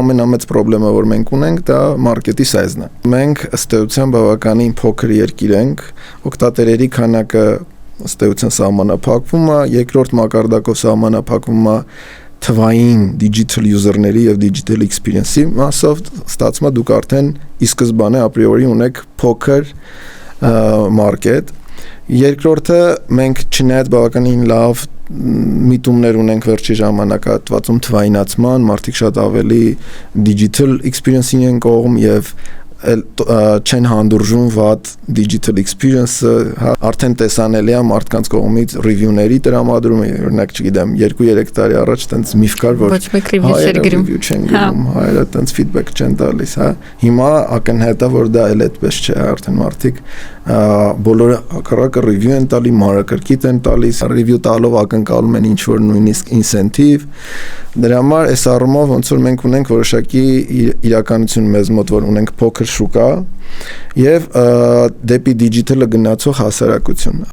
ամենամեծ խնդիրը, որ մենք ունենք, դա մարքեթի size-ն է։ Մենք ըստ էության բավականին փոքր երկիր ենք, օգտատերերի քանակը ըստ էության սահմանափակվում է, երկրորդ մակարդակով սահմանափակվում է թվային digital user-ների եւ digital experience-ի մասով, ստացվում է դուք արդեն ի սկզբանե ապրիորի ունեք փոքր մարքեթ։ Երկրորդը մենք չնայած բավականին լավ միտումներ ունենք վերջի ժամանակահատվածում թվայինացման, մարդիկ շատ ավելի digital experience-ին են կողմ եւ չեն հանդուրժում վատ digital experience-ը, արդեն տեսանելի է մարդկանց կողմից review-ների տրամադրումը, օրինակ, չգիտեմ, 2-3 տարի առաջ տենց միֆ կար, որ ոչ մեկ review չեն գրում, հայերը տենց feedback չեն տալիս, հա։ Հիմա ակնհայտ է, որ դա էլ այդպես չէ, արդեն մարդիկ բոլորը հակառակը review են տալի, մանրակրկիտ են տալիս, review տալով ակնկալում են ինչ-որ նույնիսկ incentive։ Դրա համար այս առումով ոնց որ մենք ունենք որոշակի իրականություն մեզ մոտ, որ ունենք փոքր շուկա եւ դեպի դիջիտալը գնացող հասարակություն։